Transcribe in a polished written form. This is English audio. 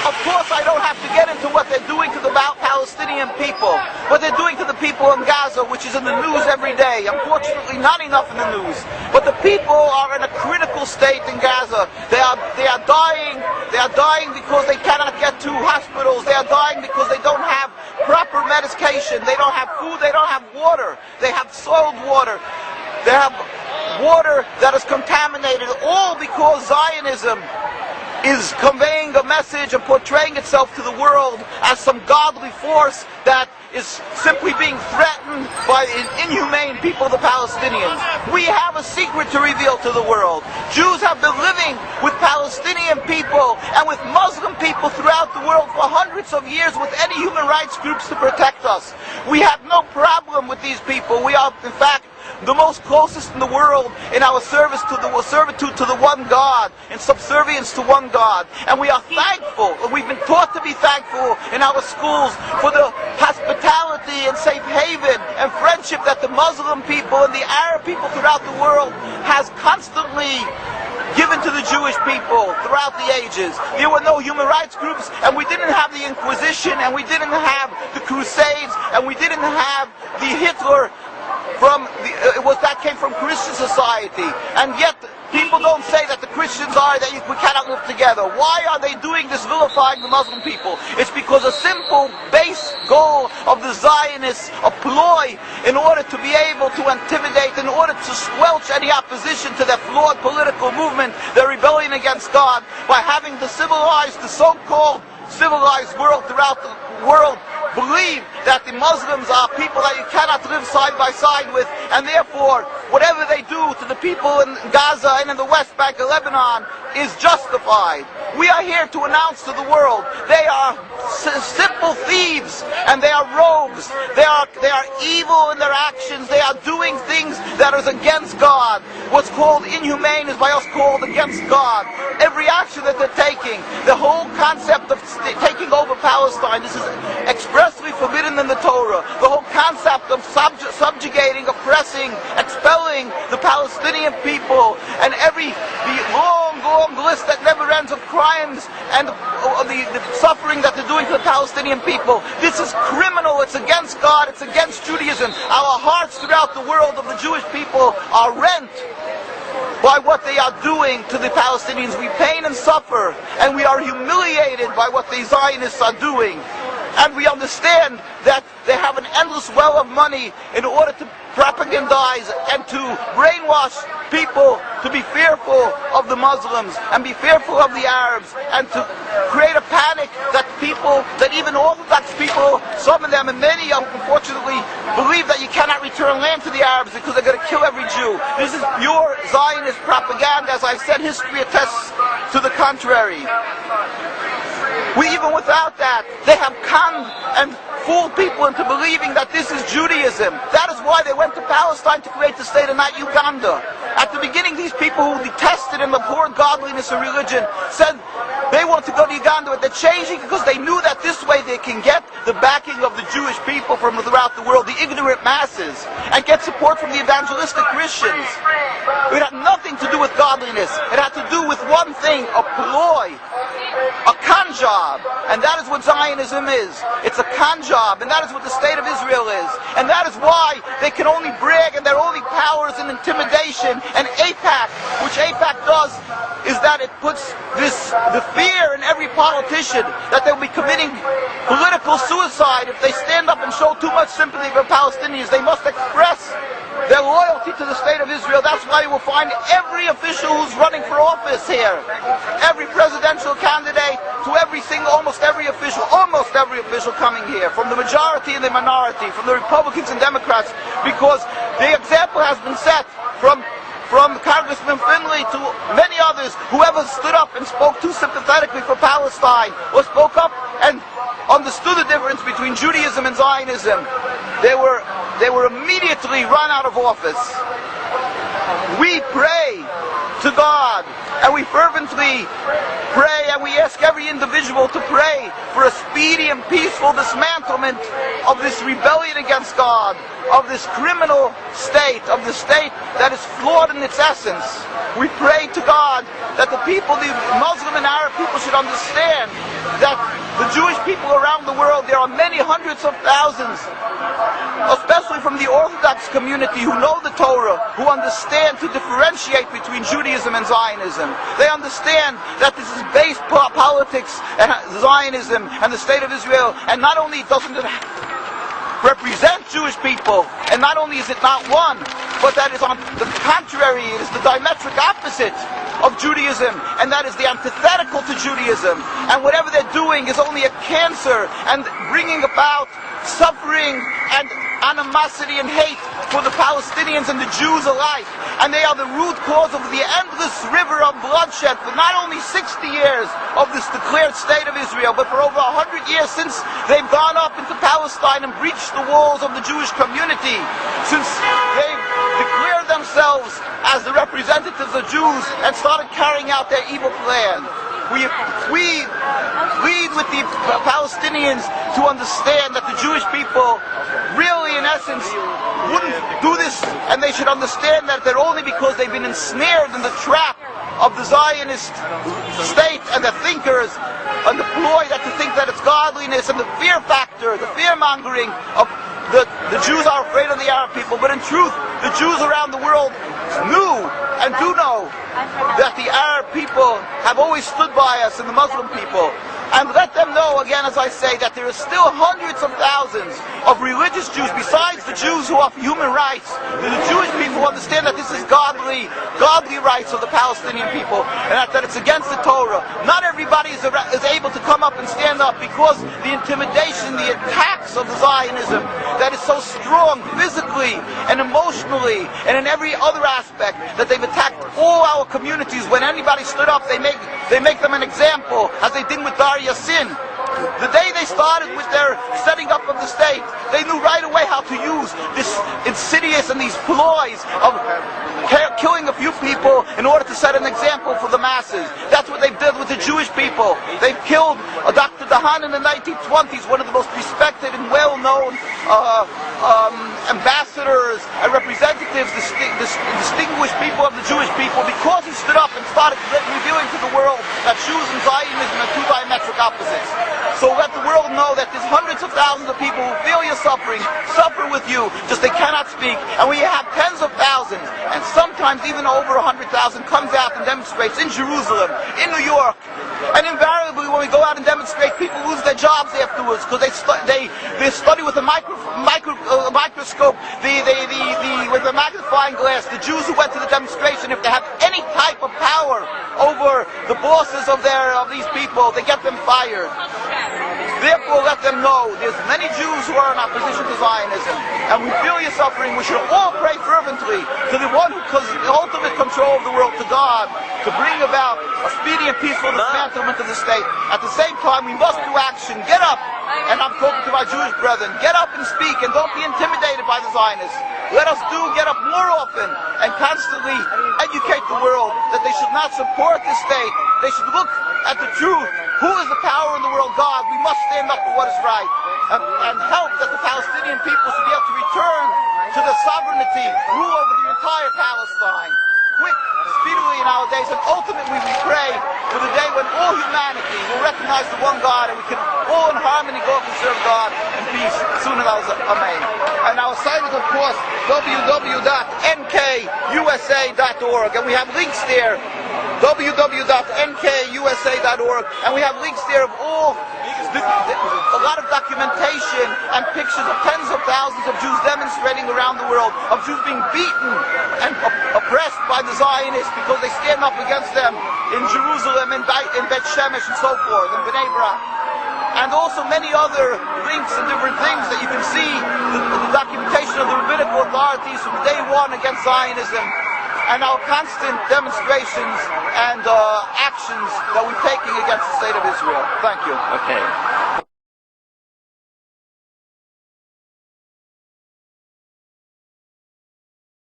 Of course, I don't have to get into what they're doing to the Palestinian people, what they're doing to the people in Gaza, which is in the news every day. Unfortunately, not enough in the news. But the people are in a critical state in Gaza. They are dying. They are dying because they cannot get to hospitals. They are dying because they don't have proper medication. They don't have food. They don't have water. They have soiled water. They have water that is contaminated, all because Zionism is conveying a message and portraying itself to the world as some godly force that is simply being threatened by inhumane people, the Palestinians. We have a secret to reveal to the world. Jews have been living with Palestinian people and with Muslim people throughout the world for hundreds of years with any human rights groups to protect us. We have no problem with these people. We are, in fact, the most closest in the world in our servitude to the one God, in subservience to one God. And we are thankful, and we've been taught to be thankful in our schools for the hospitality and safe haven and friendship that the Muslim people and the Arab people throughout the world has constantly given to the Jewish people throughout the ages. There were no human rights groups, and we didn't have the Inquisition, and we didn't have the Crusades, and we didn't have the Hitler that came from Christian society. And yet people don't say that the Christians are that we cannot live together. Why are they doing this, vilifying the Muslim people? It's because a simple base goal of the Zionists, a ploy in order to be able to intimidate, in order to squelch any opposition to their flawed political movement, their rebellion against God, by having the so-called civilized world throughout the world believe that the Muslims are people that you cannot live side by side with, and therefore whatever they do to the people in Gaza and in the West Bank of Lebanon is justified. We are here to announce to the world they are simple thieves and they are rogues. They are evil in their actions. They are doing things that is against God. What's called inhumane is by us called against God. Every action that they're taking, the whole concept of taking over Palestine, this is expressly forbidden in the Torah. The whole concept of subjugating, oppressing, expelling the Palestinian people, and the long list that never ends of crimes and the suffering that they're doing to the Palestinian people. This is criminal. It's against God. It's against Judaism. Our hearts throughout the world of the Jewish people are rent by what they are doing to the Palestinians. We pain and suffer, and we are humiliated by what the Zionists are doing. And we understand that they have an endless well of money in order to propagandize and to brainwash people to be fearful of the Muslims and be fearful of the Arabs, and to create a panic that even Orthodox people, some of them and many unfortunately, believe that you cannot return land to the Arabs because they're going to kill every Jew. This is pure Zionist propaganda. As I've said, history attests to the contrary. Even without that, they have conned and fooled people into believing that this is Judaism. That is why they went to Palestine to create the state and not Uganda. At the beginning, these people who detested and abhorred godliness and religion said they want to go to Uganda, but they're changing because they knew that this way they can get the backing of the Jewish people from throughout the world, the ignorant masses, and get support from the evangelistic Christians. It had nothing to do with godliness. It had to do with one thing, a ploy, a con job. And that is what Zionism is. It's a con job, and that is what the state of Israel is. And that is why they can only brag, and their only power is in intimidation. And AIPAC, which AIPAC does, is that it puts the fear in every politician that they'll be committing political suicide if they stand up and show too much sympathy for Palestinians. They must express their loyalty to the state of Israel. That's why you will find every official who's running for office here, every presidential candidate, to almost every official coming here, from the majority and the minority, from the Republicans and Democrats, because the example has been set from Congressman Finley to many others. Whoever stood up and spoke too sympathetically for Palestine, or spoke up and understood the difference between Judaism and Zionism, they were immediately run out of office. We pray to God, and we fervently pray, and we ask every individual to pray for a speedy and peaceful dismantlement of this rebellion against God, of this criminal state, of the state that is flawed in its essence. We pray to God that the people, the Muslim and Arab people, should understand that the Jewish people around the world, there are many hundreds of thousands, especially from the Orthodox community, who know the Torah, who understand to differentiate between Judaism and Zionism. They understand that this is base politics and Zionism and the state of Israel, and not only doesn't it represent Jewish people, and not only is it not one, but that is on the contrary, it is the diametric opposite of Judaism, and that is the antithetical to Judaism. And whatever they're doing is only a cancer and bringing about suffering and animosity and hate for the Palestinians and the Jews alike. And they are the root cause of the endless river of bloodshed for not only 60 years of this declared state of Israel, but for over 100 years since they've gone up into Palestine and breached the walls of the Jewish community, since they've declared themselves as the representatives of Jews and started carrying out their evil plan. We plead with the Palestinians to understand that the Jewish people really, in essence, wouldn't do this, and they should understand that they're only because they've been ensnared in the trap of the Zionist state and the thinkers and the ploy that to think that it's godliness and the fear factor, the fear-mongering of the Jews are afraid of the Arab people. But in truth, the Jews around the world knew and do know that the Arab people have always stood by us and the Muslim people. And let them know, again, as I say, that there are still hundreds of thousands of religious Jews, besides the Jews who offer human rights. The Jewish people understand that this is godly rights of the Palestinian people, and that it's against the Torah. Not everybody is able to come up and stand up because the intimidation, the attacks of Zionism that is so strong physically and emotionally and in every other aspect, that they've attacked all our communities. When anybody stood up, they make them an example, as they did with Dar Yassin. The day they started with their setting up of the state, they knew right away how to use this insidious and these ploys of killing a few people in order to set an example for the masses. That's what they've done with the Jewish people. They've killed Dr. Dahan in the 1920s, one of the most respected and well-known ambassadors and representatives, distinguished people of the Jewish people, because he stood up and started revealing to the world that Jews and Zionism are two diametric opposites. So let the world know that there's hundreds of thousands of people who feel your suffering, suffer with you, just they cannot speak. And we have tens of thousands, and sometimes even over 100,000 comes out and demonstrates in Jerusalem, in New York. And invariably when we go out and demonstrate, people lose their jobs afterwards because they study with a microscope, with a magnifying glass. The Jews who went to the demonstration, if they have any type of power over the bosses of these people, they get them fired. Therefore, let them know there's many Jews who are in opposition to Zionism, and we feel your suffering. We should all pray fervently to the one who has the ultimate control of the world, to God, to bring about a speedy and peaceful dismantlement of the state. At the same time, we must do action. Get up, and I'm talking to my Jewish brethren, get up and speak, and don't be intimidated by the Zionists. Let us get up more often and constantly educate the world that they should not support the state. They should look at the truth. Who is the power in the world? God. We must stand up for what is right and help that the Palestinian people should be able to return to the sovereignty, rule over the entire Palestine. Quick, speedily in our days, and ultimately we pray for the day when all humanity will recognize the one God, and we can all in harmony go up and serve God in peace. Soon as Amen. And our site is, of course, www.nkusa.org, and we have links there, www.nkusa.org, and we have links there of a lot of documentation and pictures of tens of thousands of Jews demonstrating around the world, of Jews being beaten and oppressed by the Zionists because they stand up against them in Jerusalem, in Bet Shemesh, and so forth, in Bnei Brak. And also many other links and different things that you can see, the documentation of the rabbinical authorities from day one against Zionism, and our constant demonstrations and actions that we're taking against the state of Israel. Thank you. Okay.